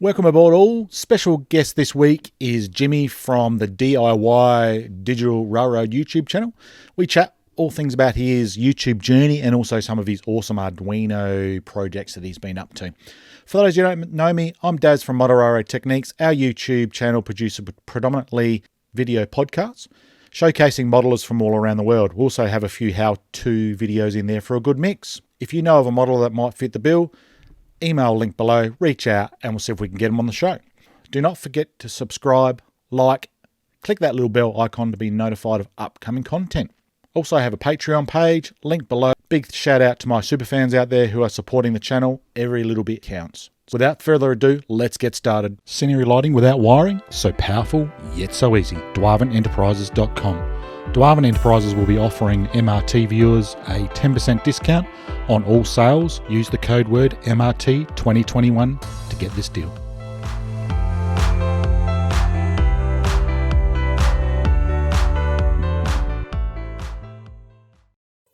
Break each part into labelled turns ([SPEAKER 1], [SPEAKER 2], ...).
[SPEAKER 1] Welcome aboard all. Special guest this week is Jimmy from the DIY Digital Railroad YouTube channel. We chat all things about his YouTube journey and also some of his awesome Arduino projects that he's been up to. For those who don't know me, I'm Daz from Model Railroad Techniques. Our YouTube channel produces predominantly video podcasts showcasing modelers from all around the world. We also have a few how-to videos in there for a good mix. If you know of a modeler that might fit the bill, email link below, reach out, and we'll see if we can get them on the show. Do not forget to subscribe, like, click that little bell icon to be notified of upcoming content. Also, I have a Patreon page, link below. Big shout out to my super fans out there who are supporting the channel. Every little bit counts. Without further ado, let's get started. Scenery lighting without wiring, so powerful yet so easy. DwarvenEnterprises.com. Dwarven Enterprises will be offering MRT viewers a 10% discount on all sales. Use the code word MRT 2021 to get this deal.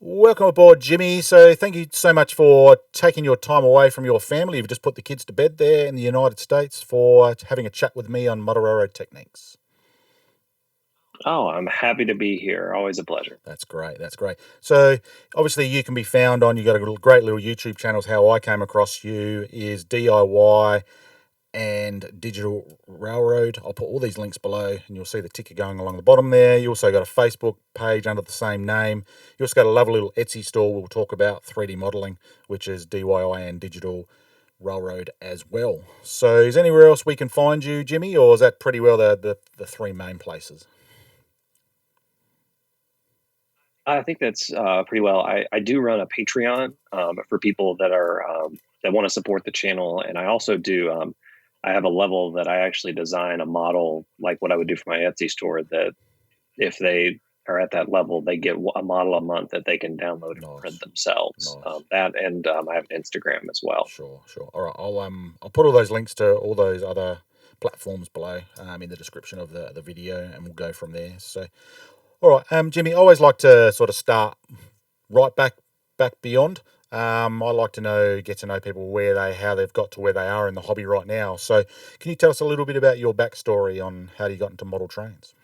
[SPEAKER 1] Welcome aboard, Jimmy. So thank you so much for taking your time away from your family. You've just put the kids to bed there in the United States for having a chat with me on Model Railroad Techniques.
[SPEAKER 2] Oh, I'm happy to be here. Always a pleasure.
[SPEAKER 1] That's great. That's great. So obviously you can be found on, you've got a great little YouTube channels. How I came across you is DIY and Digital Railroad. I'll put all these links below and you'll see the ticker going along the bottom there. You also got a Facebook page under the same name. You also got a lovely little Etsy store. We'll talk about 3D modeling, which is DIY and Digital Railroad as well. So is anywhere else we can find you, Jimmy, or is that pretty well the three main places?
[SPEAKER 2] I think that's pretty well. I do run a Patreon for people that are that want to support the channel, and I also do. I have a level that I actually design a model like what I would do for my Etsy store. That if they are at that level, they get a model a month that they can download and print themselves.
[SPEAKER 1] Nice.
[SPEAKER 2] That and I have an Instagram as well.
[SPEAKER 1] Sure. All right, I'll put all those links to all those other platforms below in the description of the video, and we'll go from there. So. All right, Jimmy, I always like to sort of start right back beyond. I like to get to know people how they've got to where they are in the hobby right now. So can you tell us a little bit about your backstory on how you got into model trains?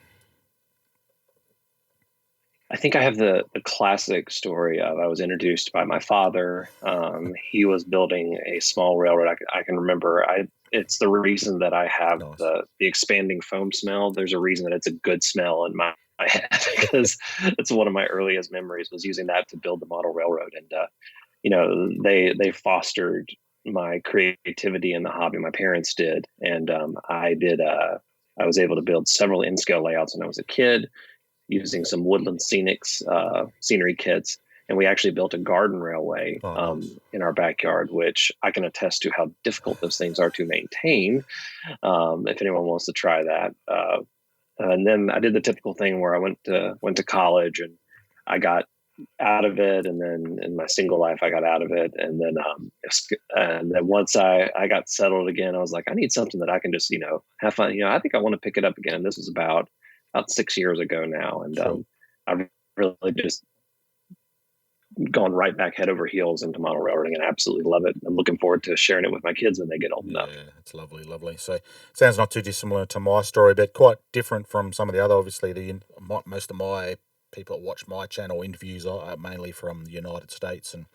[SPEAKER 2] I think I have the classic story of I was introduced by my father. He was building a small railroad. I can remember. It's the reason that I have
[SPEAKER 1] Nice.
[SPEAKER 2] the expanding foam smell. There's a reason that it's a good smell in my head because it's one of my earliest memories was using that to build the model railroad. And they fostered my creativity in the hobby. My parents did, and I did. I was able to build several in-scale layouts when I was a kid, using some woodland scenery kits. And we actually built a garden railway in our backyard, which I can attest to how difficult those things are to maintain. If anyone wants to try that. And then I did the typical thing where I went to college and I got out of it. And then in my single life, I got out of it. And then once I got settled again, I was like, I need something that I can just, have fun. I think I want to pick it up again. This was about 6 years ago now. And
[SPEAKER 1] Sure.
[SPEAKER 2] I've really just gone right back head over heels into model railroading and I absolutely love it. I'm looking forward to sharing it with my kids when they get old enough.
[SPEAKER 1] Yeah, it's lovely. So sounds not too dissimilar to my story, but quite different from some of the other. Obviously, most of my people that watch my channel interviews are mainly from the United States, and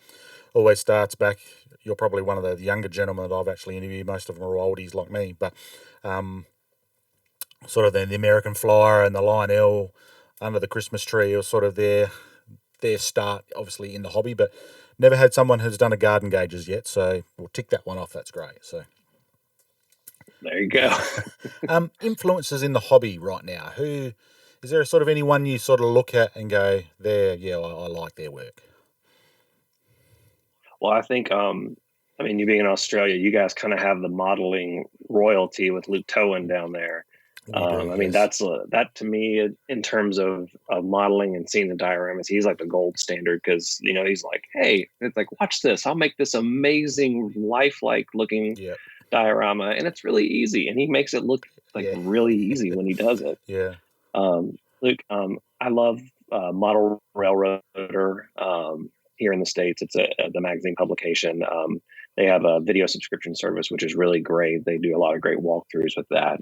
[SPEAKER 1] always starts back. You're probably one of the younger gentlemen that I've actually interviewed. Most of them are oldies like me, but sort of the American Flyer and the Lionel under the Christmas tree are sort of their start, obviously, in the hobby, but never had someone who's done a garden gauges yet, so we'll tick that one off. That's great. So
[SPEAKER 2] there you go.
[SPEAKER 1] Influences in the hobby right now. Who is there? Sort of anyone you sort of look at and go, "There, yeah, I like their work."
[SPEAKER 2] Well, I think, you being in Australia, you guys kind of have the modeling royalty with Luke Towan down there.
[SPEAKER 1] Yes.
[SPEAKER 2] That's that to me in terms of modeling and seeing the dioramas. He's like the gold standard because he's like, hey, it's like watch this. I'll make this amazing lifelike looking
[SPEAKER 1] Yeah.
[SPEAKER 2] diorama, and it's really easy. And he makes it look like really easy when he does it.
[SPEAKER 1] Yeah.
[SPEAKER 2] Luke, I love Model Railroader here in the States. It's the magazine publication. they have a video subscription service, which is really great. They do a lot of great walkthroughs with that.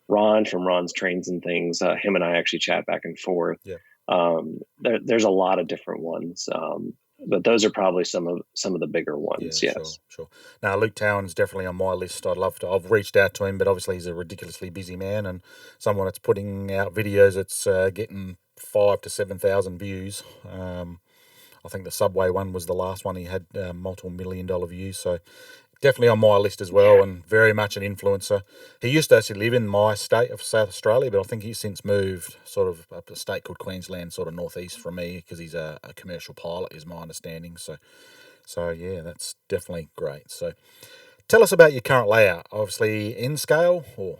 [SPEAKER 2] Ron from Ron's Trains and Things, him and I actually chat back and forth.
[SPEAKER 1] Yeah.
[SPEAKER 2] There's a lot of different ones, but those are probably some of the bigger
[SPEAKER 1] Yeah,
[SPEAKER 2] ones.
[SPEAKER 1] sure,
[SPEAKER 2] Yes.
[SPEAKER 1] sure. Now, Luke Towan's definitely on my list. I'd love to. I've reached out to him, but obviously he's a ridiculously busy man and someone that's putting out videos that's getting 5 to 7,000 views. I think the Subway one was the last one. He had multiple $1 million views. So definitely on my list as well,
[SPEAKER 2] Yeah.
[SPEAKER 1] and very much an influencer. He used to actually live in my state of South Australia, but I think he's since moved sort of up a state called Queensland, sort of northeast from me, because he's a commercial pilot, is my understanding. So yeah, that's definitely great. So tell us about your current layout. Obviously in scale, or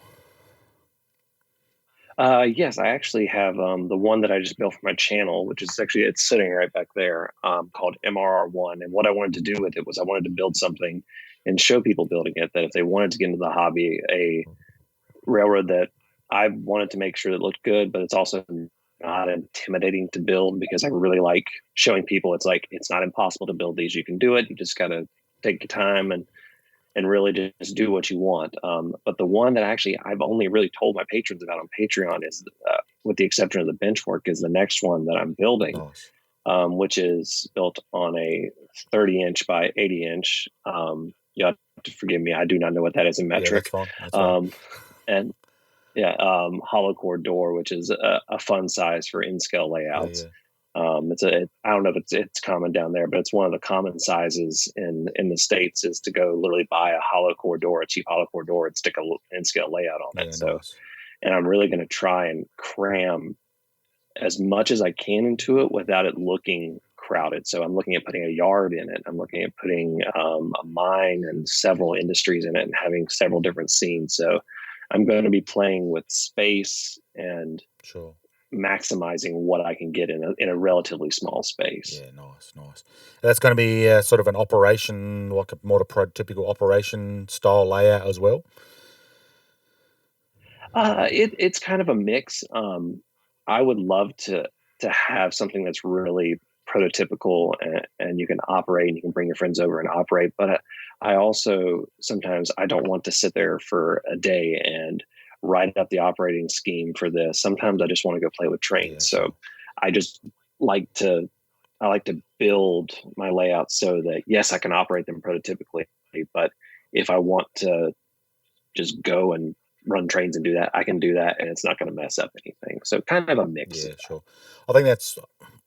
[SPEAKER 2] Yes, I actually have the one that I just built for my channel, which is actually it's sitting right back there, called MRR1. And what I wanted to do with it was I wanted to build something and show people building it that if they wanted to get into the hobby, a railroad that I wanted to make sure that looked good, but it's also not intimidating to build because I really like showing people it's like it's not impossible to build these. You can do it. You just got to take your time and really just do what you want. But the one that actually I've only really told my patrons about on Patreon is, with the exception of the benchwork, is the next one that I'm building,
[SPEAKER 1] nice.
[SPEAKER 2] which is built on a 30-inch by 80-inch. You have to forgive me, I do not know what that is in
[SPEAKER 1] Yeah, that's
[SPEAKER 2] metric.
[SPEAKER 1] fine. That's fine.
[SPEAKER 2] Um, and yeah, hollow core door, which is a fun size for in scale
[SPEAKER 1] Yeah,
[SPEAKER 2] layouts.
[SPEAKER 1] yeah,
[SPEAKER 2] I don't know if it's common down there, but it's one of the common sizes in the States is to go literally buy a hollow core door, a cheap hollow core door, and stick a in scale layout on it.
[SPEAKER 1] yeah,
[SPEAKER 2] So,
[SPEAKER 1] nice.
[SPEAKER 2] and I'm really going to try and cram as much as I can into it without it looking crowded. So I'm looking at putting a yard in it. I'm looking at putting a mine and several industries in it and having several different scenes. So I'm going to be playing with space and
[SPEAKER 1] Sure.
[SPEAKER 2] maximizing what I can get in a relatively small space.
[SPEAKER 1] Yeah, nice, nice. That's going to be sort of an operation, like a more prototypical operation style layout as well.
[SPEAKER 2] It's kind of a mix. I would love to have something that's really prototypical and you can operate and you can bring your friends over and operate. But I also sometimes I don't want to sit there for a day and write up the operating scheme for this. Sometimes I just want to go play with
[SPEAKER 1] Yeah,
[SPEAKER 2] trains. So
[SPEAKER 1] sure.
[SPEAKER 2] I just like to I like to build my layout so that yes, I can operate them prototypically, but if I want to just go and run trains and do that, I can do that and it's not going to mess up anything. So kind of a mix.
[SPEAKER 1] Yeah, sure. I think that's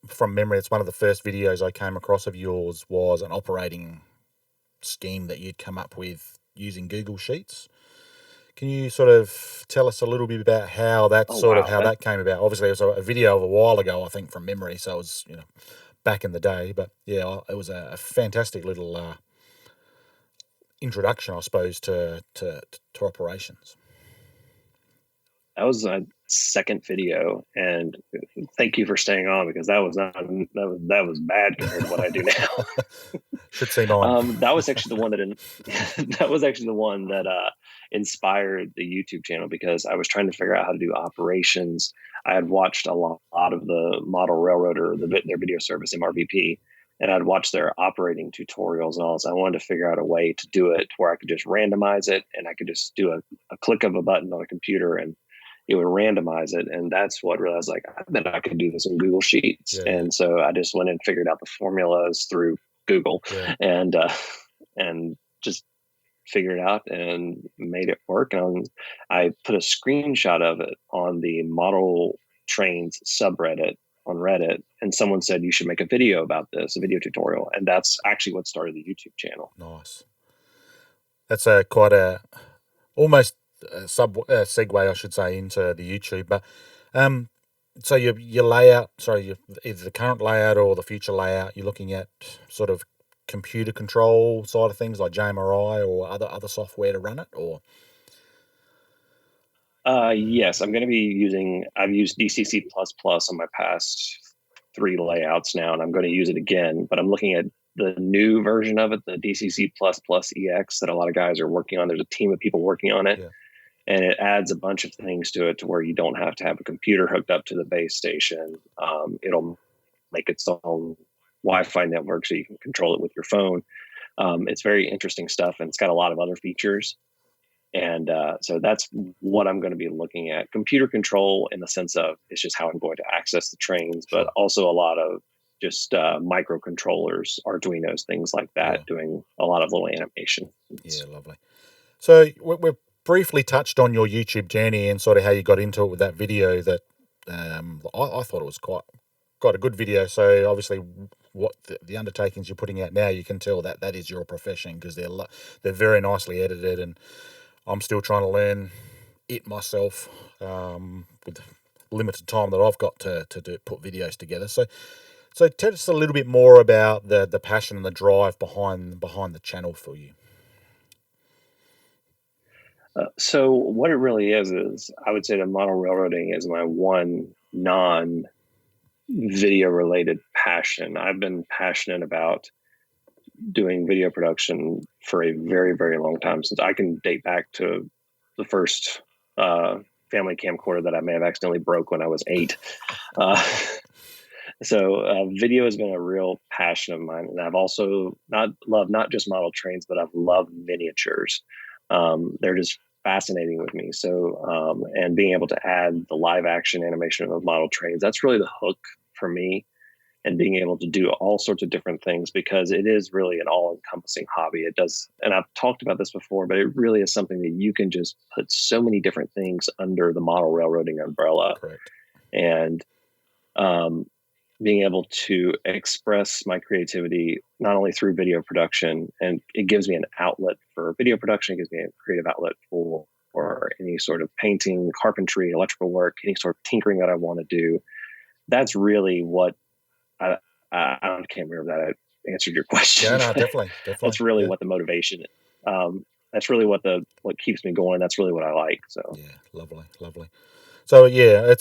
[SPEAKER 1] from memory. It's one of the first videos I came across of yours was an operating scheme that you'd come up with using Google Sheets. Can you sort of tell us a little bit about how that
[SPEAKER 2] Oh
[SPEAKER 1] sort of
[SPEAKER 2] wow,
[SPEAKER 1] how
[SPEAKER 2] that
[SPEAKER 1] that came about? Obviously, it was a video of a while ago, I think, from memory, so it was back in the day. But yeah, it was a fantastic little introduction, I suppose, to operations.
[SPEAKER 2] that was my second video, and thank you for staying on because that was bad compared to what I do now.
[SPEAKER 1] Should see mine.
[SPEAKER 2] That was actually the one that was actually the one that inspired the YouTube channel because I was trying to figure out how to do operations. I had watched a lot of the model railroader, their video service MRVP, and I'd watched their operating tutorials and all. So I wanted to figure out a way to do it where I could just randomize it and I could just do a click of a button on a computer and it would randomize it. And that's what realized like that I could do this in Google Sheets.
[SPEAKER 1] Yeah, yeah,
[SPEAKER 2] And so I just went and figured out the formulas through Google
[SPEAKER 1] yeah.
[SPEAKER 2] and just figured it out and made it work. And I put a screenshot of it on the model trains subreddit on Reddit, and someone said you should make a video about this, a video tutorial, and that's actually what started the YouTube channel.
[SPEAKER 1] Nice. That's a quite a almost a segue, I should say, into the YouTube. But um, so your layout, sorry, either the current layout or the future layout, you're looking at sort of computer control side of things like JMRI or other software to run it, or
[SPEAKER 2] Yes, I'm going to be using. I've used DCC++ on my past three layouts now, and I'm going to use it again. But I'm looking at the new version of it, the DCC++ EX, that a lot of guys are working on. There's a team of people working on it,
[SPEAKER 1] yeah,
[SPEAKER 2] and it adds a bunch of things to it to where you don't have to have a computer hooked up to the base station. It'll make its own Wi-Fi network so you can control it with your phone. It's very interesting stuff, and it's got a lot of other features. And so that's what I'm going to be looking at. Computer control, in the sense of it's just how I'm going to access the trains, but
[SPEAKER 1] Sure.
[SPEAKER 2] also a lot of just microcontrollers, Arduinos, things like that,
[SPEAKER 1] Yeah.
[SPEAKER 2] doing a lot of little animations.
[SPEAKER 1] Yeah. Lovely. So we've briefly touched on your YouTube journey and sort of how you got into it with that video. That I thought it was quite a good video. So obviously, what the undertakings you're putting out now, you can tell that that is your profession, because they're very nicely edited, and I'm still trying to learn it myself, with limited time that I've got to put videos together. So tell us a little bit more about the passion and the drive behind the channel for you.
[SPEAKER 2] So what it really is I would say that model railroading is my one non video related passion. I've been passionate about doing video production for a very, very long time, since I can date back to the first family camcorder that I may have accidentally broke when I was 8. Uh, so video has been a real passion of mine, and I've also not loved not just model trains, but I've loved miniatures. They're just fascinating with me. So and being able to add the live action animation of model trains, that's really the hook for me, and being able to do all sorts of different things, because it is really an all encompassing hobby. It does, and I've talked about this before, but it really is something that you can just put so many different things under the model railroading umbrella.
[SPEAKER 1] Correct.
[SPEAKER 2] And um, being able to express my creativity not only through video production, and it gives me an outlet for video production, it gives me a creative outlet for any sort of painting, carpentry, electrical work, any sort of tinkering that I want to do. That's really what I, I can't remember that I answered your
[SPEAKER 1] Yeah,
[SPEAKER 2] question,
[SPEAKER 1] no,
[SPEAKER 2] but
[SPEAKER 1] definitely.
[SPEAKER 2] that's really
[SPEAKER 1] Yeah,
[SPEAKER 2] what the motivation is. That's really what keeps me going. That's really what I like. So
[SPEAKER 1] yeah, lovely. So yeah,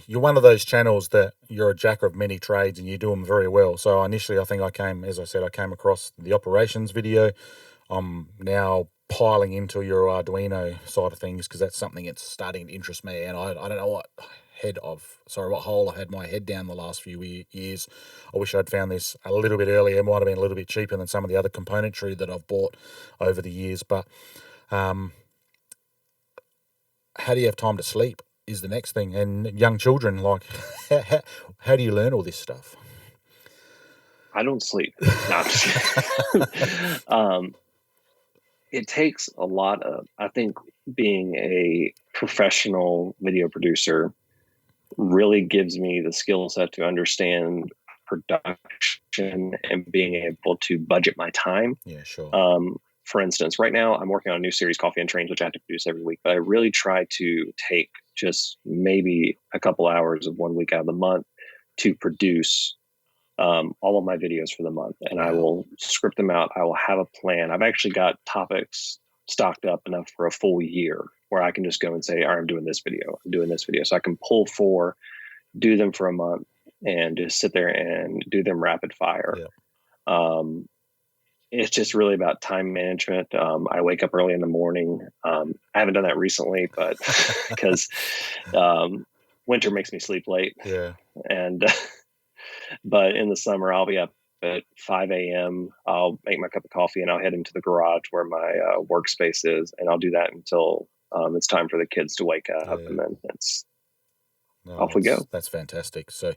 [SPEAKER 1] you're one of those channels that you're a jack of many trades and you do them very well. So initially, I think as I said, I came across the operations video. I'm now piling into your Arduino side of things, because that's something that's starting to interest me. And I don't know what hole I had my head down the last few years. I wish I'd found this a little bit earlier. It might have been a little bit cheaper than some of the other componentry that I've bought over the years. But um, how do you have time to sleep is the next thing. And young children, like, how do you learn all this stuff?
[SPEAKER 2] I don't sleep. No, I'm just it takes a lot of, I think, being a professional video producer really gives me the skill set to understand production and being able to budget my time.
[SPEAKER 1] Yeah, sure.
[SPEAKER 2] For instance, right now I'm working on a new series, Coffee and Trains, which I have to produce every week, but I really try to take just maybe a couple hours of 1 week out of the month to produce all of my videos for the month, and I
[SPEAKER 1] Wow.
[SPEAKER 2] will script them out. I will have a plan. I've actually got topics stocked up enough for a full year where I can just go and say, all right, I'm doing this video, I'm doing this video. So I can pull 4, do them for a month, and just sit there and do them rapid fire.
[SPEAKER 1] Yeah.
[SPEAKER 2] Um, it's just really about time management. I wake up early in the morning. I haven't done that recently, but because winter makes me sleep late,
[SPEAKER 1] Yeah.
[SPEAKER 2] and but in the summer, I'll be up at 5 a.m. I'll make my cup of coffee and I'll head into the garage where my workspace is, and I'll do that until it's time for the kids to wake up,
[SPEAKER 1] Yeah.
[SPEAKER 2] and then it's
[SPEAKER 1] No,
[SPEAKER 2] off we go.
[SPEAKER 1] that's fantastic. So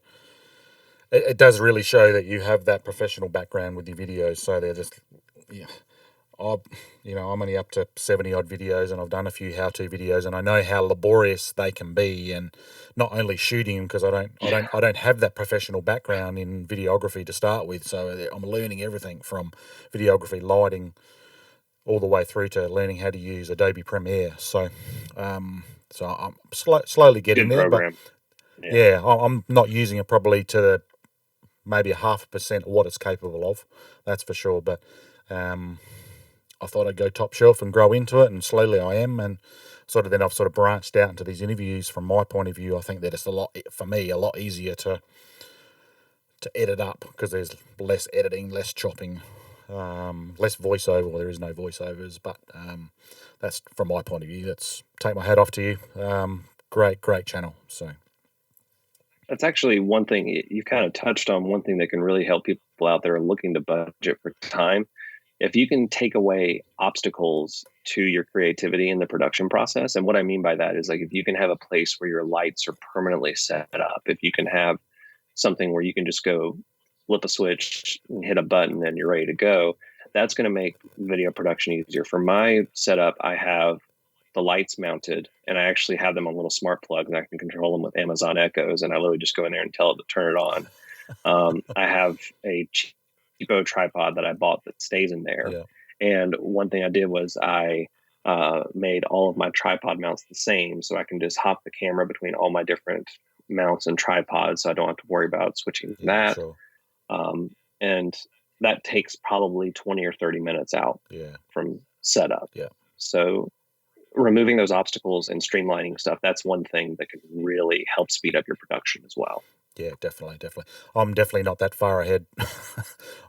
[SPEAKER 1] it does really show that you have that professional background with your videos. So they're just, yeah, I, I'm only up to 70 odd videos, and I've done a few how-to videos, and I know how laborious they can be. And not only shooting them, because I don't have that professional background in videography to start with. So I'm learning everything from videography, lighting, all the way through to learning how to use Adobe Premiere. So I'm slowly getting
[SPEAKER 2] Good
[SPEAKER 1] there, but
[SPEAKER 2] program. Yeah,
[SPEAKER 1] yeah, I'm not using it probably to maybe a 0.5% of what it's capable of. That's for sure. But um, I thought I'd go top shelf and grow into it, and slowly I am. And then I've sort of branched out into these interviews. From my point of view, I think that it's for me, a lot easier to edit up, because there's less editing, less chopping, less voiceover. Well, there is no voiceovers, but that's from my point of view. That's take my hat off to you. Great channel. So
[SPEAKER 2] That's actually one thing you kind of touched on. One thing that can really help people out there looking to budget for time. If you can take away obstacles to your creativity in the production process, and what I mean by that is like if you can have a place where your lights are permanently set up, if you can have something where you can just go flip a switch and hit a button and you're ready to go, that's going to make video production easier. For my setup, I have the lights mounted and I actually have them on little smart plugs and I can control them with Amazon Echoes. And I literally just go in there and tell it to turn it on. I have a cheapo tripod that I bought that stays in there.
[SPEAKER 1] Yeah.
[SPEAKER 2] And one thing I did was I made all of my tripod mounts the same, so I can just hop the camera between all my different mounts and tripods, so I don't have to worry about switching
[SPEAKER 1] Yeah.
[SPEAKER 2] that.
[SPEAKER 1] Sure.
[SPEAKER 2] And that takes probably 20 or 30 minutes out
[SPEAKER 1] Yeah.
[SPEAKER 2] from setup.
[SPEAKER 1] Yeah.
[SPEAKER 2] So removing those obstacles and streamlining stuff, that's one thing that can really help speed up your production as well.
[SPEAKER 1] Yeah, definitely, definitely. I'm definitely not that far ahead.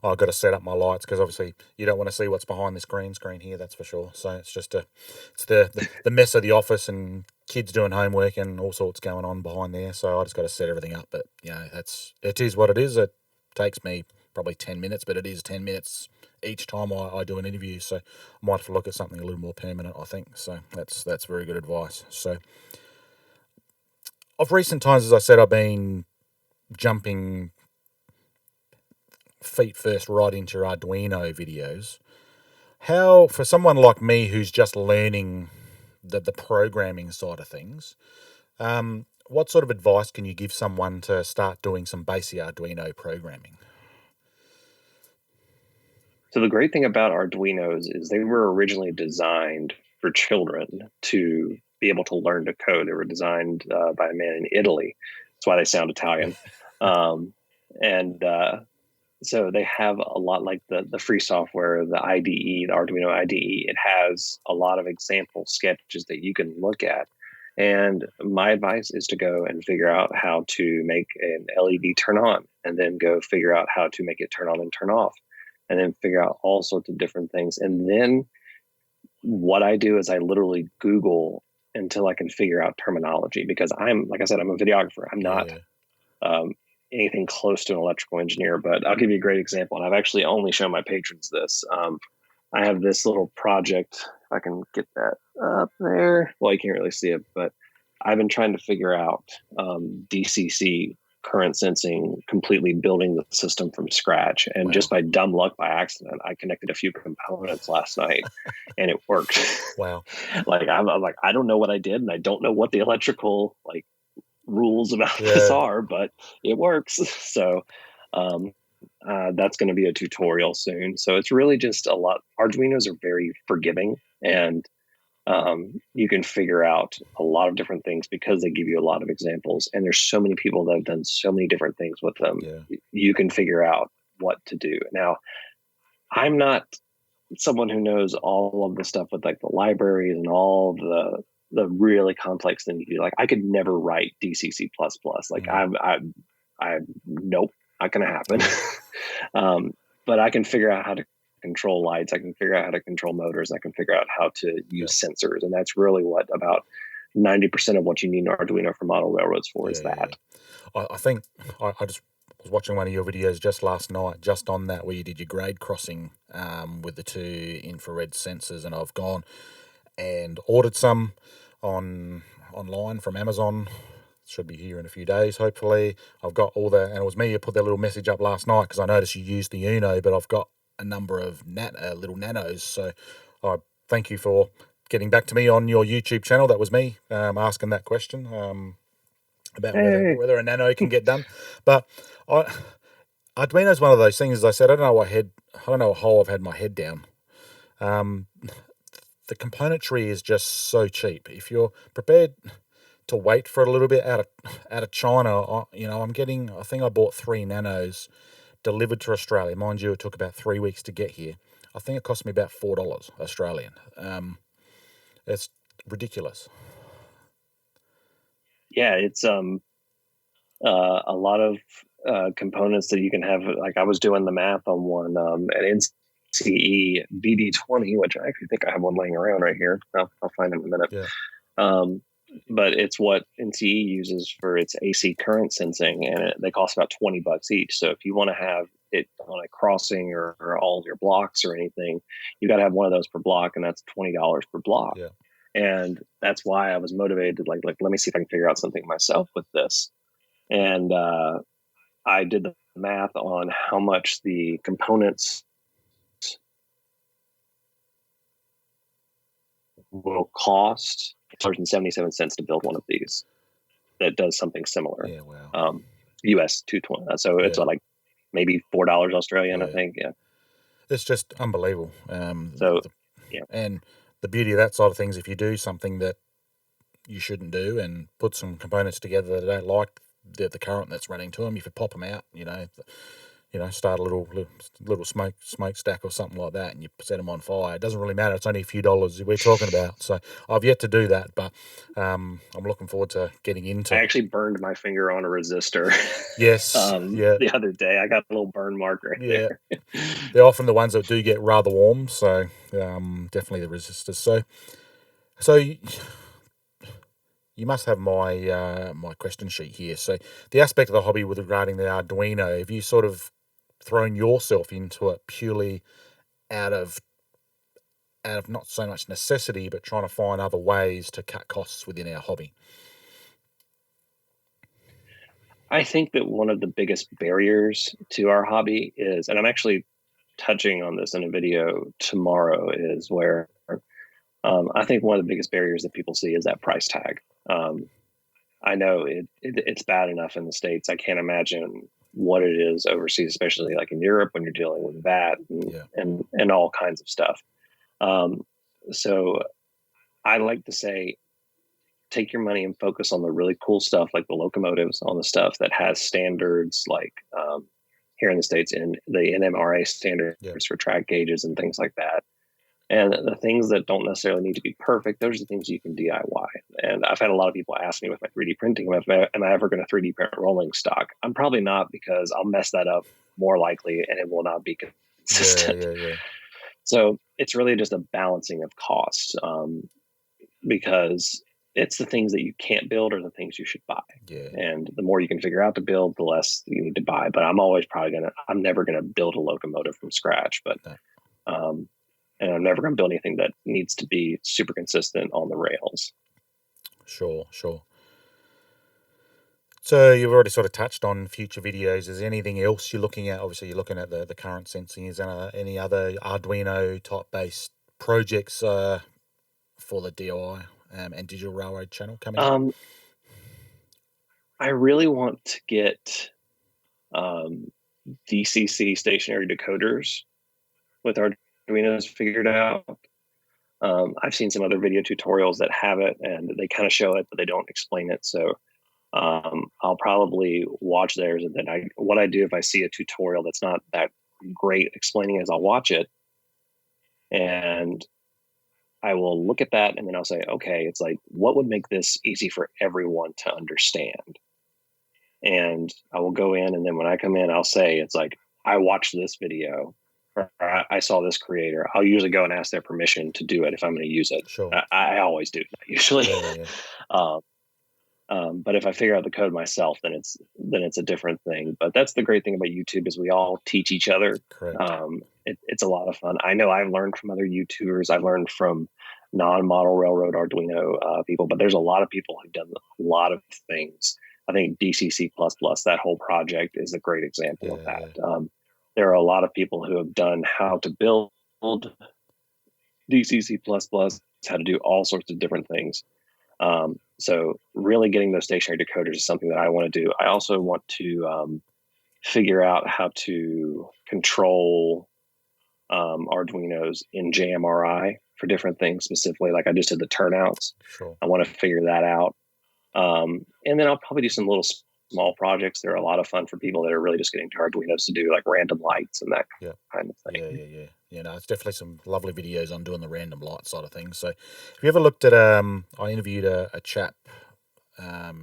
[SPEAKER 1] I've got to set up my lights because obviously you don't want to see what's behind this green screen here. That's for sure. So it's just it's the mess of the office and kids doing homework and all sorts going on behind there. So I just got to set everything up. But it is what it is. It takes me probably 10 minutes, but it is 10 minutes each time I do an interview. So I might have to look at something a little more permanent, I think. So that's very good advice. So of recent times, as I said, I've been jumping feet first right into your Arduino videos. How, for someone like me who's just learning the programming side of things, what sort of advice can you give someone to start doing some basic Arduino programming?
[SPEAKER 2] So the great thing about Arduinos is they were originally designed for children to be able to learn to code. They were designed by a man in Italy. That's why they sound Italian. Um, and so they have a lot like the free software, the IDE, the Arduino IDE. It has a lot of example sketches that you can look at. And my advice is to go and figure out how to make an LED turn on, and then go figure out how to make it turn on and turn off, and then figure out all sorts of different things. And then what I do is I literally Google until I can figure out terminology, because I'm, like I said, I'm a videographer. I'm not
[SPEAKER 1] Yeah.
[SPEAKER 2] um, anything close to an electrical engineer, but I'll give you a great example. And I've actually only shown my patrons this. I have this little project. If I can get that up there. Well, you can't really see it, but I've been trying to figure out DCC, current sensing, completely building the system from scratch. And just
[SPEAKER 1] Wow.
[SPEAKER 2] by dumb luck, by accident, I connected a few components last night, and it worked.
[SPEAKER 1] Wow.
[SPEAKER 2] Like I'm like, I don't know what I did, and I don't know what the electrical like rules about this
[SPEAKER 1] Yeah.
[SPEAKER 2] are, but it works. So um, that's going to be a tutorial soon. So it's really just a lot. Arduinos are very forgiving, and you can figure out a lot of different things because they give you a lot of examples. And there's so many people that have done so many different things with them.
[SPEAKER 1] Yeah.
[SPEAKER 2] You can figure out what to do. Now, I'm not someone who knows all of the stuff with like the libraries and all the really complex things you do. Like I could never write DCC plus plus. Like
[SPEAKER 1] Mm.
[SPEAKER 2] I nope, not gonna happen.
[SPEAKER 1] Yeah.
[SPEAKER 2] But I can figure out how to control lights. I can figure out how to control motors. I can figure out how to
[SPEAKER 1] Yeah.
[SPEAKER 2] use sensors, and that's really what about 90% of what you need an Arduino for model railroads for is
[SPEAKER 1] Yeah. Yeah.
[SPEAKER 2] that.
[SPEAKER 1] I think I just was watching one of your videos just last night, just on that, where you did your grade crossing with the two infrared sensors, and I've gone and ordered some online from Amazon. Should be here in a few days, hopefully. I've got all the, and it was me who put that little message up last night because I noticed you used the Uno, but I've got a number of little nanos. So I thank you for getting back to me on your YouTube channel. That was me asking that question about
[SPEAKER 2] Hey,
[SPEAKER 1] whether a nano can get done. But I, Arduino's one of those things. As I said, I don't know how I've had my head down. Um, the componentry is just so cheap. If you're prepared to wait for a little bit out of China, I'm getting. I think I bought 3 nanos delivered to Australia. Mind you, it took about 3 weeks to get here. I think it cost me about $4 Australian. It's ridiculous.
[SPEAKER 2] yeah, it's a lot of components that you can have. Like I was doing the math on one, an NCE BD20, which I actually think I have one laying around right here. I'll find it in a minute.
[SPEAKER 1] Yeah.
[SPEAKER 2] Um, but it's what NCE uses for its AC current sensing, and they cost about $20 each. So if you want to have it on a crossing or all your blocks or anything, you got to have one of those per block, and that's $20 per block.
[SPEAKER 1] Yeah.
[SPEAKER 2] And that's why I was motivated to like let me see if I can figure out something myself with this. And I did the math on how much the components will cost. $2.77 to build one of these that does something similar.
[SPEAKER 1] Yeah. Wow.
[SPEAKER 2] US 220. So it's
[SPEAKER 1] Yeah.
[SPEAKER 2] like maybe $4 Australian, I
[SPEAKER 1] Yeah.
[SPEAKER 2] think. Yeah.
[SPEAKER 1] It's just unbelievable.
[SPEAKER 2] So yeah,
[SPEAKER 1] And the beauty of that side of things, if you do something that you shouldn't do and put some components together that don't like the current that's running to them, if you pop them out, start a little smokestack or something like that, and you set them on fire. It doesn't really matter. It's only a few dollars we're talking about. So I've yet to do that, but I'm looking forward to getting
[SPEAKER 2] I
[SPEAKER 1] into.
[SPEAKER 2] actually burned my finger on a resistor
[SPEAKER 1] Yes, yeah,
[SPEAKER 2] the other day. I got a little burn mark right
[SPEAKER 1] yeah.
[SPEAKER 2] there.
[SPEAKER 1] They're often the ones that do get rather warm. So definitely the resistors. So you must have my question sheet here. So the aspect of the hobby with regarding the Arduino, have you sort of thrown yourself into it purely out of not so much necessity, but trying to find other ways to cut costs within our hobby?
[SPEAKER 2] I think that one of the biggest barriers to our hobby is, and I'm actually touching on this in a video tomorrow, is where I think one of the biggest barriers that people see is that price tag. I know it's bad enough in the States. I can't imagine what it is overseas, especially like in Europe when you're dealing with VAT
[SPEAKER 1] Yeah,
[SPEAKER 2] and all kinds of stuff. Um, so I like to say, take your money and focus on the really cool stuff, like the locomotives, on the stuff that has standards, like here in the States in the NMRA standards
[SPEAKER 1] yeah,
[SPEAKER 2] for track gauges and things like that. And the things that don't necessarily need to be perfect, those are the things you can DIY. And I've had a lot of people ask me with my 3D printing, am I ever going to 3D print rolling stock? I'm probably not, because I'll mess that up more likely and it will not be
[SPEAKER 1] yeah,
[SPEAKER 2] consistent.
[SPEAKER 1] yeah, yeah,
[SPEAKER 2] So it's really just a balancing of costs, because it's the things that you can't build are the things you should buy.
[SPEAKER 1] yeah.
[SPEAKER 2] And the more you can figure out to build, the less you need to buy. But I'm never going to build a locomotive from scratch. But
[SPEAKER 1] No,
[SPEAKER 2] um, and I'm never going to build anything that needs to be super consistent on the rails.
[SPEAKER 1] sure, sure. So you've already sort of touched on future videos. Is there anything else you're looking at? Obviously, you're looking at the current sensing. Is there any other Arduino type based projects for the DIY and Digital Railroad channel coming up?
[SPEAKER 2] Um, I really want to get um, DCC stationary decoders with Arduinos figured out. I've seen some other video tutorials that have it, and they kind of show it, but they don't explain it. So I'll probably watch theirs, and then what I do if I see a tutorial that's not that great explaining it is I'll watch it, and I will look at that, and then I'll say, okay, it's like, what would make this easy for everyone to understand? And I will go in, and then when I come in, I'll say, it's like, I watched this video, or I saw this creator. I'll usually go and ask their permission to do it if I'm going to use it.
[SPEAKER 1] Sure.
[SPEAKER 2] I always do, usually.
[SPEAKER 1] Yeah, yeah, yeah.
[SPEAKER 2] um, but if I figure out the code myself, then it's a different thing. But that's the great thing about YouTube, is we all teach each other.
[SPEAKER 1] Correct.
[SPEAKER 2] It's a lot of fun. I know I've learned from other YouTubers. I've learned from non-model railroad Arduino people, but there's a lot of people who've done a lot of things. I think DCC++, that whole project is a great example of
[SPEAKER 1] Yeah, yeah,
[SPEAKER 2] that. There are a lot of people who have done how to build DCC++, how to do all sorts of different things. So really getting those stationary decoders is something that I want to do. I also want to figure out how to control Arduinos in JMRI for different things, specifically. Like I just did the turnouts.
[SPEAKER 1] sure.
[SPEAKER 2] I want to figure that out. And then I'll probably do some little small projects. They're a lot of fun for people that are really just getting to Arduinos to do like random lights and that
[SPEAKER 1] Yeah.
[SPEAKER 2] kind of
[SPEAKER 1] Yeah,
[SPEAKER 2] thing.
[SPEAKER 1] yeah, yeah. Yeah, no, it's definitely some lovely videos on doing the random light side of things. So, have you ever looked at? I interviewed a chap.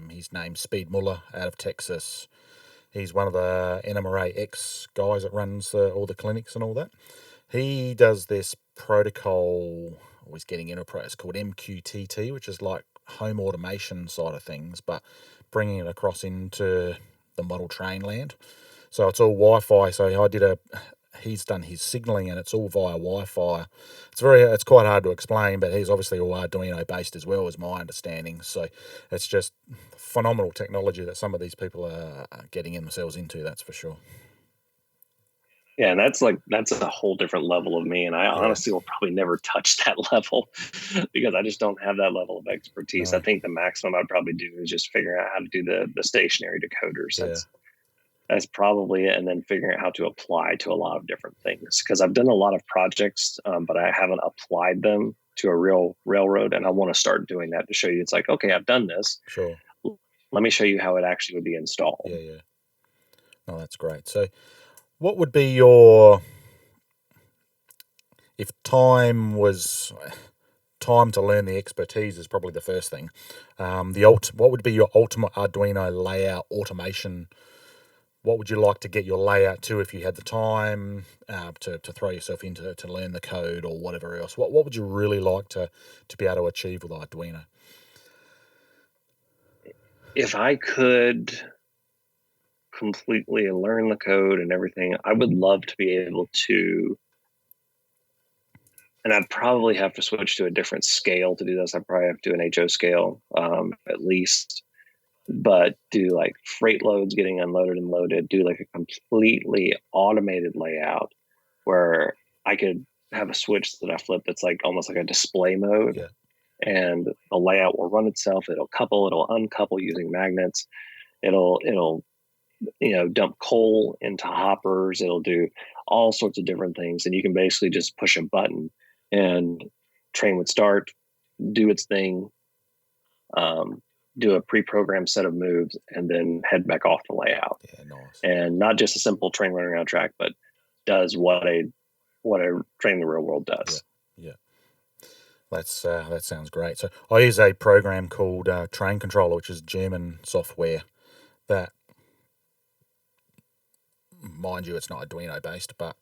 [SPEAKER 1] His name's Speed Muller out of Texas. He's one of the NMRA X guys that runs all the clinics and all that. He does this protocol. Always getting into it's called MQTT, which is like home automation side of things, but bringing it across into the model train land. So it's all Wi-Fi. So he's done his signaling, and it's all via Wi-Fi. It's quite hard to explain, but he's obviously all Arduino based as well, as my understanding. So it's just phenomenal technology that some of these people are getting themselves into. That's for sure.
[SPEAKER 2] Yeah, and that's a whole different level of me, and I honestly will probably never touch that level because I just don't have that level of expertise. I
[SPEAKER 1] No.
[SPEAKER 2] think the maximum I'd probably do is just figure out how to do the stationary decoders.
[SPEAKER 1] Yeah.
[SPEAKER 2] That's probably it, and then figuring out how to apply to a lot of different things, because I've done a lot of projects, but I haven't applied them to a real railroad, and I want to start doing that to show you. It's like, okay, I've done this.
[SPEAKER 1] Sure.
[SPEAKER 2] Let me show you how it actually would be installed.
[SPEAKER 1] Yeah. Yeah. No, that's great. So, what would be your, if time to learn the expertise is probably the first thing. What would be your ultimate Arduino layout automation? What would you like to get your layout to if you had the time to throw yourself into to learn the code or whatever else? What would you really like to be able to achieve with Arduino?
[SPEAKER 2] If I could completely learn the code and everything, I would love to be able to, and I'd probably have to switch to a different scale to do this. I'd probably have to do an HO scale at least, but do like freight loads getting unloaded and loaded, do like a completely automated layout where I could have a switch that I flip that's like almost like a display mode.
[SPEAKER 1] Yeah.
[SPEAKER 2] And the layout will run itself. It'll uncouple using magnets. It'll dump coal into hoppers. It'll do all sorts of different things, and you can basically just push a button and train would start, do its thing, do a pre-programmed set of moves, and then head back off the layout.
[SPEAKER 1] Yeah, nice.
[SPEAKER 2] And not just a simple train running around track, but does what a train in the real world does.
[SPEAKER 1] Yeah. That sounds great. So I use a program called Train Controller, which is German software that, mind you, it's not Arduino based, but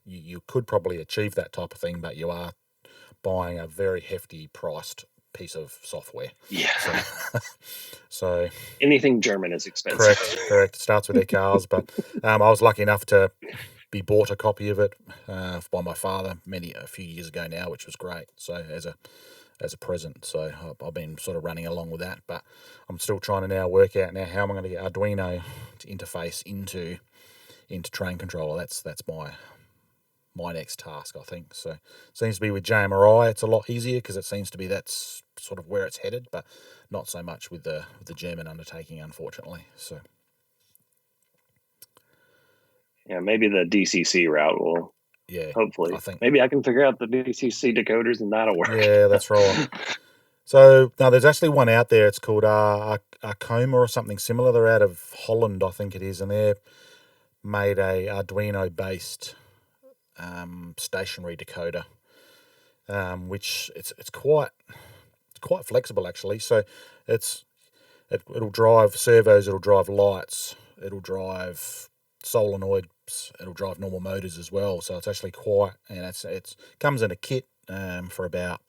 [SPEAKER 1] you could probably achieve that type of thing, but you are buying a very hefty priced piece of software.
[SPEAKER 2] Yeah.
[SPEAKER 1] So
[SPEAKER 2] anything German is expensive.
[SPEAKER 1] Correct. It starts with their cars, but I was lucky enough to be bought a copy of it by my father a few years ago now, which was great. So as a present, so I've been sort of running along with that, but I'm still trying to now work out how am I going to get Arduino to interface into Train Controller. That's my next task, I think. So seems to be with JMRI, it's a lot easier because it seems to be that's sort of where it's headed, but not so much with the German undertaking, unfortunately. So
[SPEAKER 2] yeah, maybe the DCC route will.
[SPEAKER 1] Yeah,
[SPEAKER 2] hopefully.
[SPEAKER 1] I think
[SPEAKER 2] maybe I can figure out the DCC decoders and that'll work.
[SPEAKER 1] Yeah, that's right. So now there's actually one out there. It's called Coma or something similar. They're out of Holland, I think it is, and they're made a Arduino-based stationary decoder, which it's quite flexible actually. So it'll drive servos, it'll drive lights, it'll drive solenoids, it'll drive normal motors as well. So it's actually quite, and it comes in a kit for about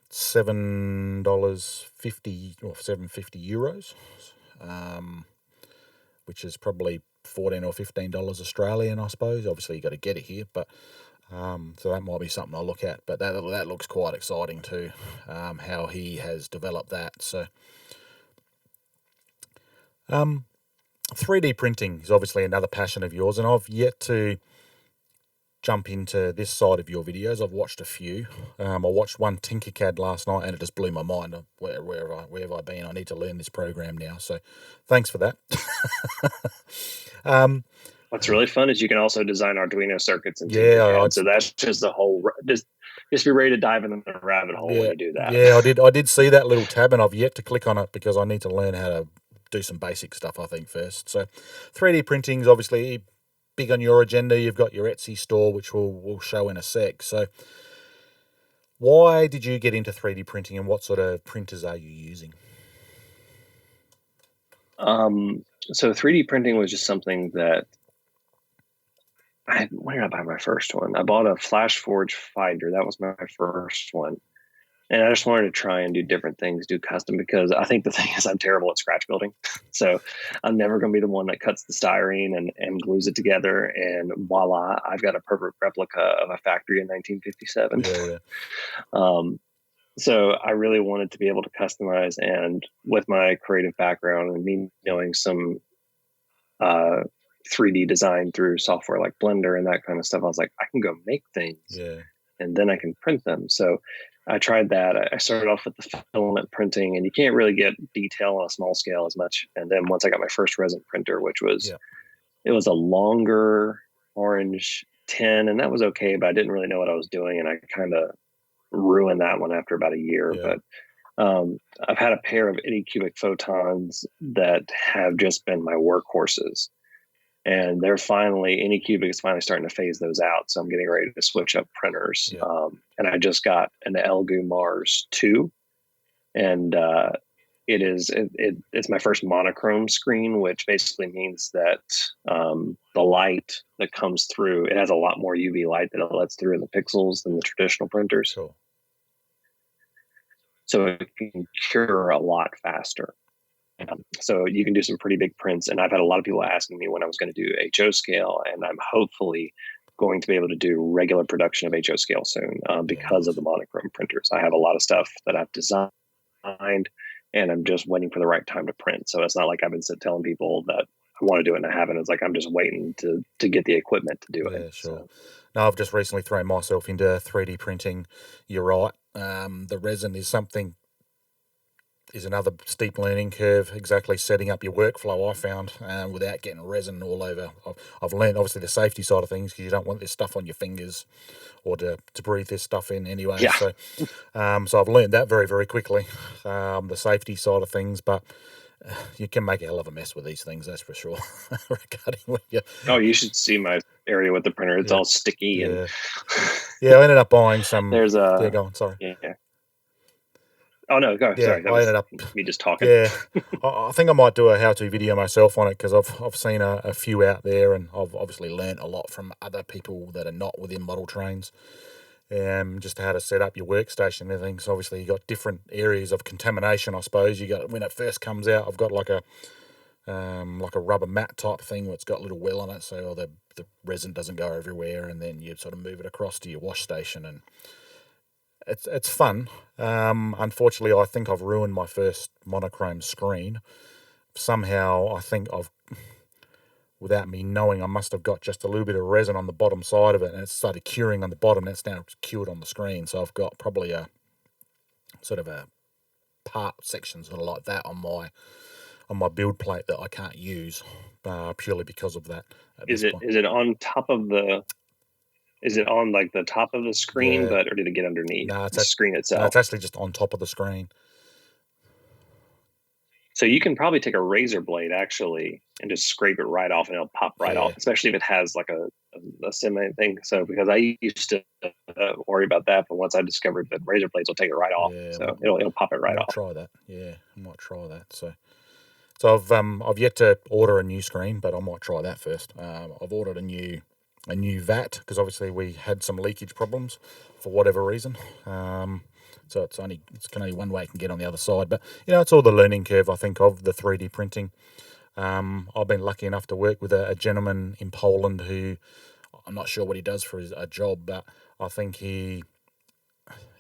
[SPEAKER 1] $7.50 or €7.50, which is probably $14 or $15 Australian, I suppose. Obviously, you got to get it here, but so that might be something I'll look at. But that looks quite exciting too, how he has developed that. So, 3D printing is obviously another passion of yours, and I've yet to jump into this side of your videos. I've watched a few. I watched one Tinkercad last night, and it just blew my mind. Where have I been? I need to learn this program now. So, thanks for that.
[SPEAKER 2] What's really fun is you can also design Arduino circuits in
[SPEAKER 1] Yeah,
[SPEAKER 2] Tinkercad. So that's just the whole. Just be ready to dive in the rabbit hole when you do that.
[SPEAKER 1] Yeah, I did see that little tab, and I've yet to click on it because I need to learn how to do some basic stuff, I think, first. So 3D printing is obviously big on your agenda. You've got your Etsy store, which we'll show in a sec. So why did you get into 3D printing, and what sort of printers are you using?
[SPEAKER 2] So 3D printing was just something that where did I buy my first one? I bought a FlashForge Finder. That was my first one. And I just wanted to try and do different things, do custom, because I think the thing is I'm terrible at scratch building. So I'm never going to be the one that cuts the styrene and glues it together. And voila, I've got a perfect replica of a factory in 1957.
[SPEAKER 1] Yeah, yeah,
[SPEAKER 2] um, so I really wanted to be able to customize. And with my creative background and me knowing some uh, 3D design through software like Blender and that kind of stuff, I was like, I can go make things
[SPEAKER 1] yeah,
[SPEAKER 2] and then I can print them. So I tried that. I started off with the filament printing, and you can't really get detail on a small scale as much. And then once I got my first resin printer, which was
[SPEAKER 1] yeah,
[SPEAKER 2] it was a longer orange tin, and that was okay, but I didn't really know what I was doing, and I kind of ruined that one after about a year.
[SPEAKER 1] yeah.
[SPEAKER 2] But I've had a pair of Anycubic photons that have just been my workhorses, and they're finally Anycubic is finally starting to phase those out. So I'm getting ready to switch up printers.
[SPEAKER 1] Yeah.
[SPEAKER 2] And I just got an Elgu Mars 2, and it's my first monochrome screen, which basically means that the light that comes through, it has a lot more UV light that it lets through in the pixels than the traditional printers,
[SPEAKER 1] Cool.
[SPEAKER 2] so it can cure a lot faster. So you can do some pretty big prints. And I've had a lot of people asking me when I was going to do HO scale, and I'm hopefully going to be able to do regular production of HO scale soon
[SPEAKER 1] Yeah,
[SPEAKER 2] because of
[SPEAKER 1] nice.
[SPEAKER 2] the monochrome printers. I have a lot of stuff that I've designed, and I'm just waiting for the right time to print. So it's not like I've been telling people that I want to do it and I haven't. It's like I'm just waiting to get the equipment to do it.
[SPEAKER 1] Yeah, sure.
[SPEAKER 2] So
[SPEAKER 1] No, I've just recently thrown myself into 3D printing. You're right. The resin is another steep learning curve. Exactly setting up your workflow, I found, without getting resin all over. I've learned obviously the safety side of things because you don't want this stuff on your fingers or to breathe this stuff in anyway.
[SPEAKER 2] yeah,
[SPEAKER 1] So I've learned that very very quickly, the safety side of things. But you can make a hell of a mess with these things, that's for sure. Regarding when you,
[SPEAKER 2] oh, you should see my area with the printer. It's
[SPEAKER 1] yeah,
[SPEAKER 2] all sticky and
[SPEAKER 1] yeah, yeah. I ended up buying some.
[SPEAKER 2] there's
[SPEAKER 1] Yeah,
[SPEAKER 2] a
[SPEAKER 1] go on. Sorry.
[SPEAKER 2] yeah. Oh no, go.
[SPEAKER 1] Yeah,
[SPEAKER 2] Sorry, that
[SPEAKER 1] I ended
[SPEAKER 2] was
[SPEAKER 1] up.
[SPEAKER 2] me just talking.
[SPEAKER 1] Yeah, I think I might do a how-to video myself on it because I've seen a few out there, and I've obviously learnt a lot from other people that are not within model trains. Just how to set up your workstation and everything. So obviously you got different areas of contamination. I suppose you got when it first comes out. I've got like a rubber mat type thing where it's got a little well on it, so the resin doesn't go everywhere, and then you sort of move it across to your wash station, and it's fun. Unfortunately, I think I've ruined my first monochrome screen. Somehow, I think without me knowing, I must have got just a little bit of resin on the bottom side of it, and it started curing on the bottom, and it's now cured on the screen. So I've got probably a sort of a part section sort of like that on my build plate that I can't use purely because of that at this point.
[SPEAKER 2] Is it on top of the? Is it on like the top of the screen,
[SPEAKER 1] Yeah,
[SPEAKER 2] but or did it get underneath
[SPEAKER 1] no,
[SPEAKER 2] the screen
[SPEAKER 1] no, it's
[SPEAKER 2] itself?
[SPEAKER 1] actually just on top of the screen.
[SPEAKER 2] So you can probably take a razor blade actually and just scrape it right off, and it'll pop right off.
[SPEAKER 1] Yeah,
[SPEAKER 2] Especially if it has like a semi thing. So because I used to worry about that, but once I discovered that razor blades will take it right off,
[SPEAKER 1] yeah,
[SPEAKER 2] so it'll pop it
[SPEAKER 1] I
[SPEAKER 2] right
[SPEAKER 1] might
[SPEAKER 2] off.
[SPEAKER 1] try that. Yeah, I might try that. So I've yet to order a new screen, but I might try that first. I've ordered a new vat because obviously we had some leakage problems for whatever reason. So it's can only one way it can get on the other side. But it's all the learning curve I think of the 3D printing. I've been lucky enough to work with a gentleman in Poland who I'm not sure what he does for a job, but I think he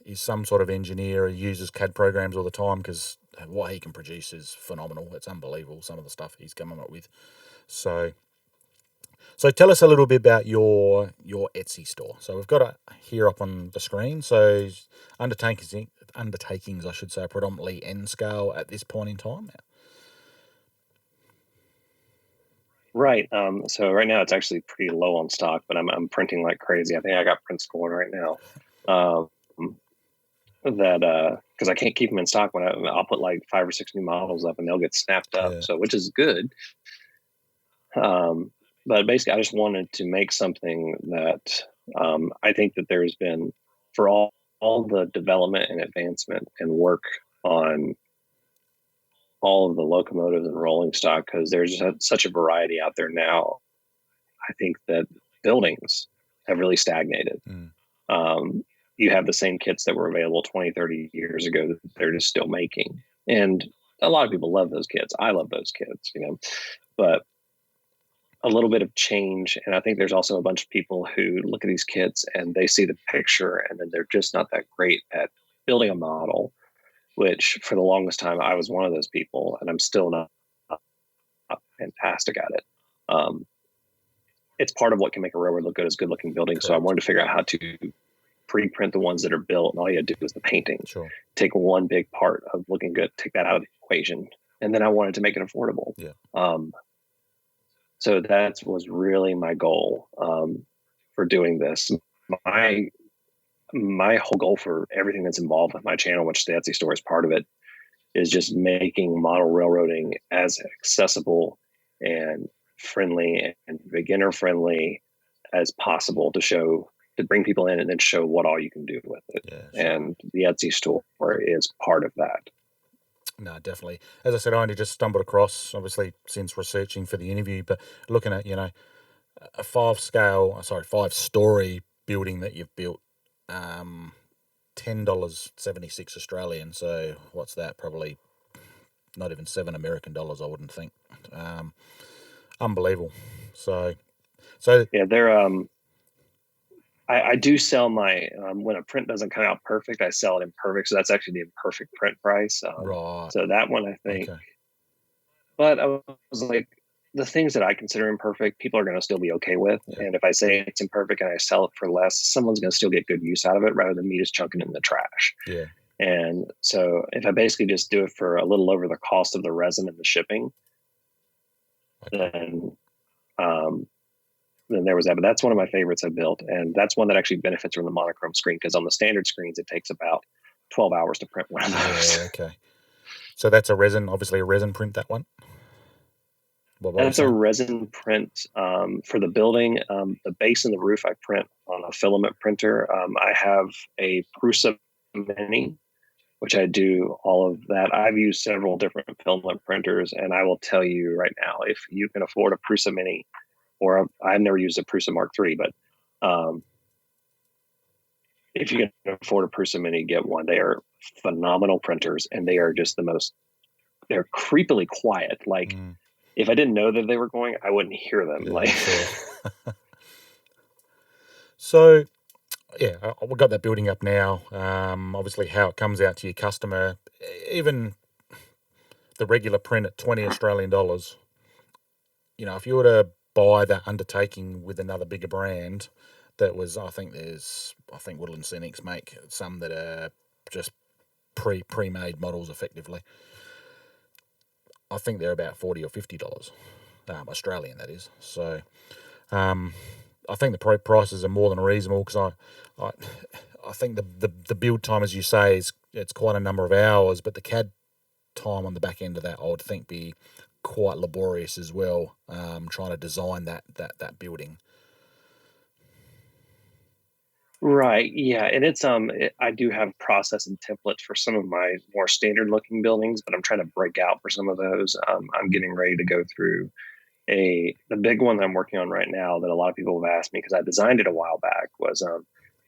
[SPEAKER 1] is some sort of engineer. He uses CAD programs all the time because what he can produce is phenomenal. It's unbelievable some of the stuff he's coming up with. So so tell us a little bit about your Etsy store. So we've got it here up on the screen. So undertakings I should say, are predominantly N scale at this point in time.
[SPEAKER 2] Right. So right now it's actually pretty low on stock, but I'm printing like crazy. I think I got prints going right now. Um, that because I can't keep them in stock when I'll put like 5 or 6 new models up and they'll get snapped up.
[SPEAKER 1] Yeah.
[SPEAKER 2] So which is good. But basically, I just wanted to make something that I think that there's been for all the development and advancement and work on all of the locomotives and rolling stock because there's such a variety out there now. I think that buildings have really stagnated.
[SPEAKER 1] Mm.
[SPEAKER 2] Um, you have the same kits that were available 20, 30 years ago that they're just still making. And a lot of people love those kits. I love those kits, but a little bit of change. And I think there's also a bunch of people who look at these kits and they see the picture and then they're just not that great at building a model, which for the longest time I was one of those people, and I'm still not fantastic at it. Um, it's part of what can make a railroad look good is good looking buildings. So I
[SPEAKER 1] Correct.
[SPEAKER 2] wanted to figure out how to pre-print the ones that are built, and all you had to do was the painting.
[SPEAKER 1] Sure.
[SPEAKER 2] Take one big part of looking good, take that out of the equation, and then I wanted to make it affordable.
[SPEAKER 1] Yeah.
[SPEAKER 2] So that was really my goal for doing this. My my whole goal for everything that's involved with my channel, which the Etsy store is part of it, is just making model railroading as accessible and friendly and beginner friendly as possible to bring people in and then show what all you can do with it.
[SPEAKER 1] Yeah. Sure.
[SPEAKER 2] And the Etsy store is part of that.
[SPEAKER 1] No, definitely. As I said, I only just stumbled across, obviously, since researching for the interview, but looking at, a 5-story building that you've built, $10.76 Australian. So what's that? Probably not even $7 American, I wouldn't think. Unbelievable. So
[SPEAKER 2] Yeah, they're I do sell my when a print doesn't come out perfect, I sell it imperfect. So that's actually the imperfect print price.
[SPEAKER 1] right.
[SPEAKER 2] So that one, I think.
[SPEAKER 1] Okay.
[SPEAKER 2] But I was like, the things that I consider imperfect, people are going to still be okay with.
[SPEAKER 1] Yeah.
[SPEAKER 2] And if I say it's imperfect and I sell it for less, someone's going to still get good use out of it rather than me just chunking it in the trash.
[SPEAKER 1] Yeah.
[SPEAKER 2] And so if I basically just do it for a little over the cost of the resin and the shipping,
[SPEAKER 1] Okay.
[SPEAKER 2] then there was that. But that's one of my favorites I built. And that's one that actually benefits from the monochrome screen, because on the standard screens, it takes about 12 hours to print one of those.
[SPEAKER 1] Yeah. Okay. So that's obviously a resin print, that one. What were you
[SPEAKER 2] That's a
[SPEAKER 1] saying?
[SPEAKER 2] resin print for the building. The base and the roof I print on a filament printer. I have a Prusa Mini, which I do all of that. I've used several different filament printers, and I will tell you right now, if you can afford a Prusa Mini, or I've never used a Prusa Mark III, but if you can afford a Prusa Mini, get one. They are phenomenal printers, and they are just they're creepily quiet. Like, if I didn't know that they were going, I wouldn't hear them.
[SPEAKER 1] Yeah,
[SPEAKER 2] Like,
[SPEAKER 1] sure. So, yeah, we've got that building up now. Obviously, how it comes out to your customer, even the regular print at 20 Australian dollars. If you were to buy that undertaking with another bigger brand, that was, I think Woodland Scenics make some that are just pre-made models effectively. I think they're about $40 or $50, Australian, that is. So, I think the prices are more than reasonable, because I think the build time, as you say, it's quite a number of hours, but the CAD time on the back end of that, I would think, be quite laborious as well, trying to design that building.
[SPEAKER 2] right, yeah, and I do have process and templates for some of my more standard looking buildings, but I'm trying to break out for some of those. I'm getting ready to go through the big one that I'm working on right now that a lot of people have asked me, because I designed it a while back, was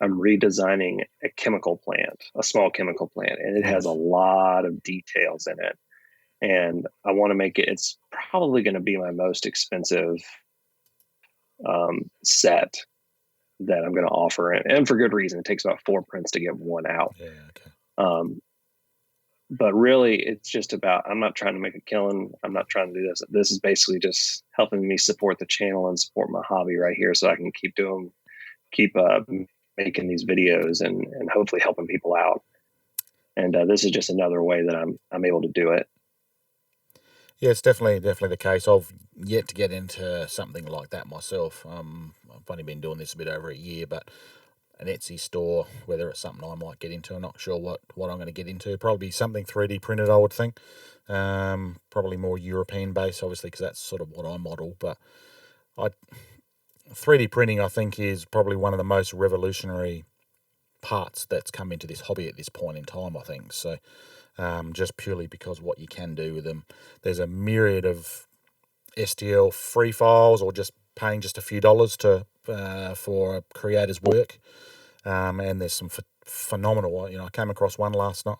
[SPEAKER 2] I'm redesigning a chemical plant, a small chemical plant, and it has a
[SPEAKER 1] Nice.
[SPEAKER 2] lot of details in it. And I want to make it's probably going to be my most expensive set that I'm going to offer. And for good reason. It takes about 4 prints to get one out.
[SPEAKER 1] Yeah. Okay.
[SPEAKER 2] Um, but really, it's just about, I'm not trying to make a killing. I'm not trying to do this. This is basically just helping me support the channel and support my hobby right here, so I can keep making these videos and hopefully helping people out. And this is just another way that I'm able to do it.
[SPEAKER 1] Yeah, it's definitely the case. I've yet to get into something like that myself. I've only been doing this a bit over a year, but an Etsy store, whether it's something I might get into, I'm not sure what I'm going to get into. Probably something 3D printed, I would think. Probably more European based, obviously, because that's sort of what I model. But 3D printing, I think, is probably one of the most revolutionary parts that's come into this hobby at this point in time, I think. So, just purely because what you can do with them. There's a myriad of STL free files, or just paying just a few dollars for a creator's work. And there's some phenomenal. I came across one last night.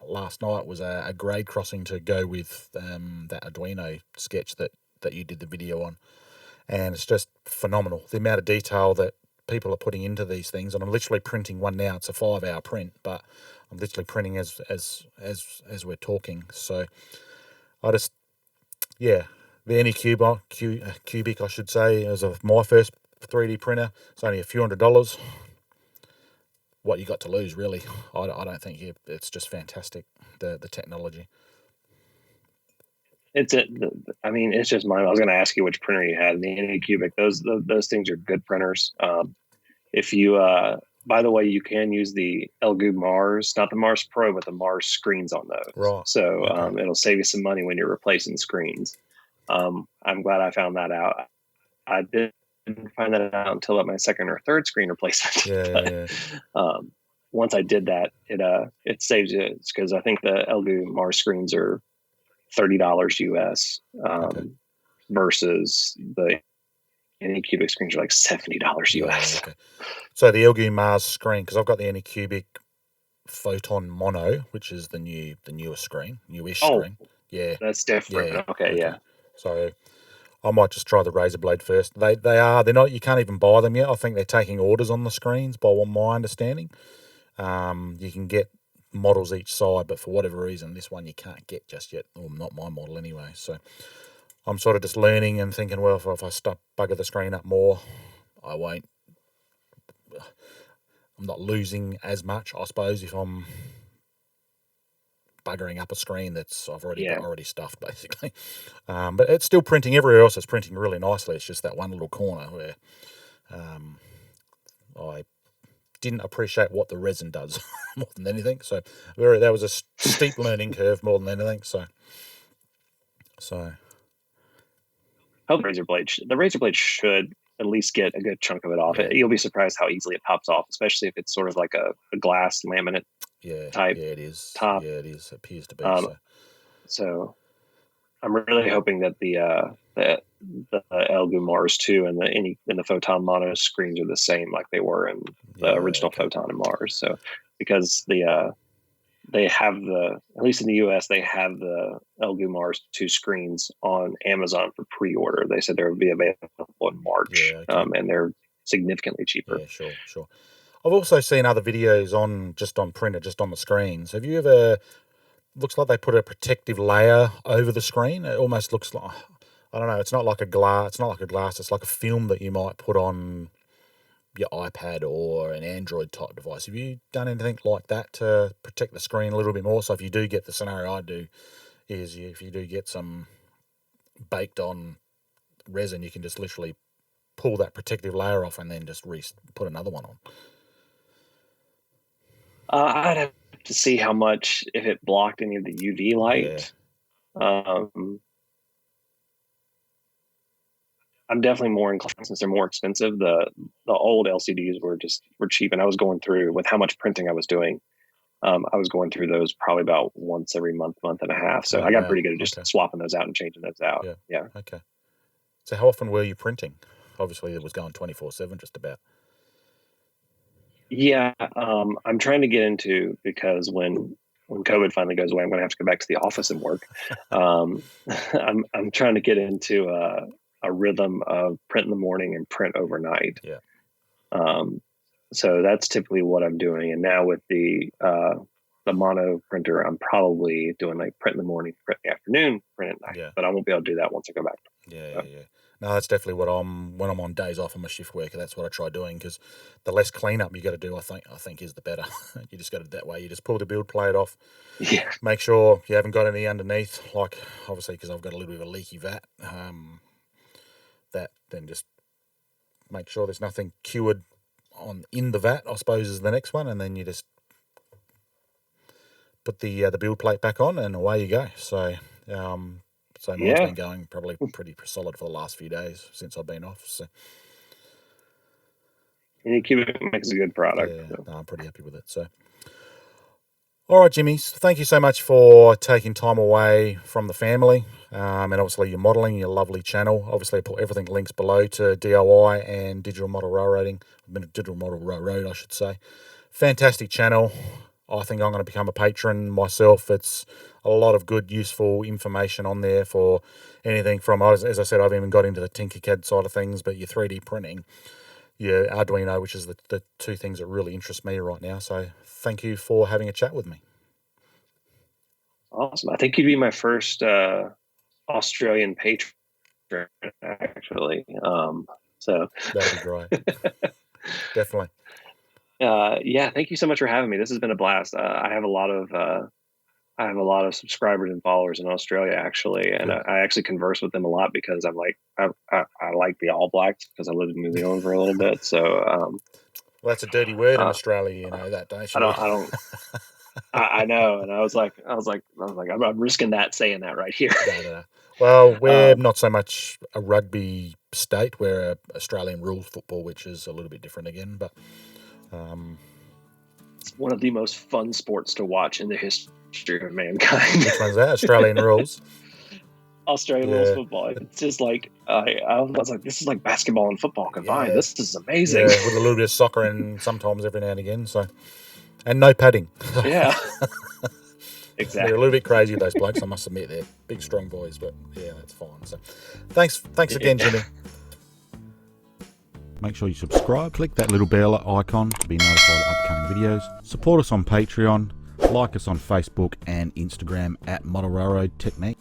[SPEAKER 1] Last night was a grade crossing to go with that Arduino sketch that you did the video on, and it's just phenomenal. The amount of detail that people are putting into these things, and I'm literally printing one now. It's a 5-hour print, but I'm literally printing as we're talking. So I just, yeah, the Anycubic, I should say, as of my first 3D printer. It's only a few $100s. What you got to lose, really? I don't think it's just fantastic, the technology.
[SPEAKER 2] It's just mine. I was going to ask you which printer you had. The Anycubic. Those things are good printers. If you, by the way, you can use the Elgu Mars, not the Mars Pro, but the Mars screens on those.
[SPEAKER 1] Right.
[SPEAKER 2] So
[SPEAKER 1] Okay.
[SPEAKER 2] it'll save you some money when you're replacing screens. I'm glad I found that out. I didn't find that out until at my second or third screen replacement.
[SPEAKER 1] Yeah.
[SPEAKER 2] Once I did that, it saves you, because I think the Elgu Mars screens are $30 US,
[SPEAKER 1] Okay.
[SPEAKER 2] versus the Anycubic screens are like $70 US.
[SPEAKER 1] Okay. So the Elgu Mars screen, because I've got the Anycubic Photon Mono, which is the newest screen, newish
[SPEAKER 2] Oh,
[SPEAKER 1] screen. Yeah.
[SPEAKER 2] that's different.
[SPEAKER 1] Yeah.
[SPEAKER 2] Okay, yeah.
[SPEAKER 1] So I might just try the Razor Blade first. They're not. You can't even buy them yet. I think they're taking orders on the screens, by what my understanding. You can get models each side, but for whatever reason, this one you can't get just yet. Or not my model anyway. So I'm sort of just learning and thinking, well, if I start bugger the screen up more, I won't. I'm not losing as much, I suppose, if I'm buggering up a screen that's I've already stuffed, basically. But it's still printing everywhere else. It's printing really nicely. It's just that one little corner where I didn't appreciate what the resin does more than anything. So that was a steep learning curve more than anything. So
[SPEAKER 2] Oh, the Razor Blade should at least get a good chunk of it off.
[SPEAKER 1] Yeah.
[SPEAKER 2] You'll be surprised how easily it pops off, especially if it's sort of like a glass laminate type
[SPEAKER 1] it is.
[SPEAKER 2] top.
[SPEAKER 1] Yeah, it is. It appears to be.
[SPEAKER 2] So I'm really hoping that the Elgu Mars 2 and the Photon Mono screens are the same like they were in the original Photon and Mars. So because they have at least in the US, they have the Elgu Mars 2 screens on Amazon for pre-order. They said they would be available in March, and they're significantly cheaper.
[SPEAKER 1] Yeah, sure. I've also seen other videos on printer, just on the screens. Have you ever? Looks like they put a protective layer over the screen. It almost looks like, I don't know. It's not like a glass. It's not like a glass. It's like a film that you might put on your iPad or an Android type device. Have you done anything like that to protect the screen a little bit more? So if you do get the scenario I do, is if you do get some baked on resin, you can just literally pull that protective layer off and then just put another one on.
[SPEAKER 2] I'd have to see how much, if it blocked any of the UV light. Yeah. I'm definitely more inclined, since they're more expensive. The old LCDs were cheap, and I was going through, with how much printing I was doing. I was going through those probably about once every month and a half. So I got pretty good at just swapping those out and changing those out. Yeah.
[SPEAKER 1] Okay. So how often were you printing? Obviously, it was going 24/7, just about.
[SPEAKER 2] Yeah, I'm trying to get into, because when COVID finally goes away, I'm going to have to go back to the office and work. I'm trying to get into a rhythm of print in the morning and print overnight.
[SPEAKER 1] Yeah.
[SPEAKER 2] So that's typically what I'm doing. And now with the mono printer, I'm probably doing like print in the morning, print in the afternoon, print at night. Yeah. But I won't be able to do that once I go back.
[SPEAKER 1] Yeah. No, that's definitely what when I'm on days off. I'm a shift worker. That's what I try doing, because the less cleanup you got to do, I think is the better. You just got it that way. You just pull the build plate off.
[SPEAKER 2] Yeah.
[SPEAKER 1] Make sure you haven't got any underneath. Like, obviously, because I've got a little bit of a leaky vat. That then just make sure there's nothing cured in the vat, I suppose, is the next one, and then you just put the build plate back on, and away you go. So. So mine's been going probably pretty solid for the last few days since I've been off. So.
[SPEAKER 2] Anycubic makes a good product.
[SPEAKER 1] Yeah, so. No, I'm pretty happy with it. So, all right, Jimmy, thank you so much for taking time away from the family, and obviously your modelling, your lovely channel. Obviously, I put everything links below to DIY and digital model railroading. Digital model railroad, I should say, fantastic channel. I think I'm going to become a patron myself. It's a lot of good, useful information on there for anything from, as I said, I've even got into the Tinkercad side of things, but your 3D printing, your Arduino, which is the two things that really interest me right now. So thank you for having a chat with me.
[SPEAKER 2] Awesome. I think you'd be my first Australian patron, actually. So
[SPEAKER 1] that'd be great. Definitely.
[SPEAKER 2] Yeah, thank you so much for having me. This has been a blast. I have a lot of subscribers and followers in Australia, actually, and I actually converse with them a lot because I'm like I like the All Blacks because I lived in New Zealand for a little bit. So
[SPEAKER 1] well, that's a dirty word in Australia, you know that, don't you?
[SPEAKER 2] I don't. I know, and I was like, I'm risking that saying that right here.
[SPEAKER 1] No. Well, we're not so much a rugby state. We're a Australian rules football, which is a little bit different again, but.
[SPEAKER 2] It's one of the most fun sports to watch in the history of mankind.
[SPEAKER 1] Which one's that? Australian rules.
[SPEAKER 2] Australian rules football. It's just like I was like, this is like basketball and football combined.
[SPEAKER 1] Yeah.
[SPEAKER 2] This is amazing.
[SPEAKER 1] Yeah, with a little bit of soccer and sometimes every now and again. So, and no padding.
[SPEAKER 2] Yeah. Exactly.
[SPEAKER 1] They're a little bit crazy, those blokes. I must admit, they're big, strong boys, but yeah, that's fine. So, thanks again, Jimmy. Make sure you subscribe, click that little bell icon to be notified of upcoming videos. Support us on Patreon, like us on Facebook and Instagram at Model Railroad Technique.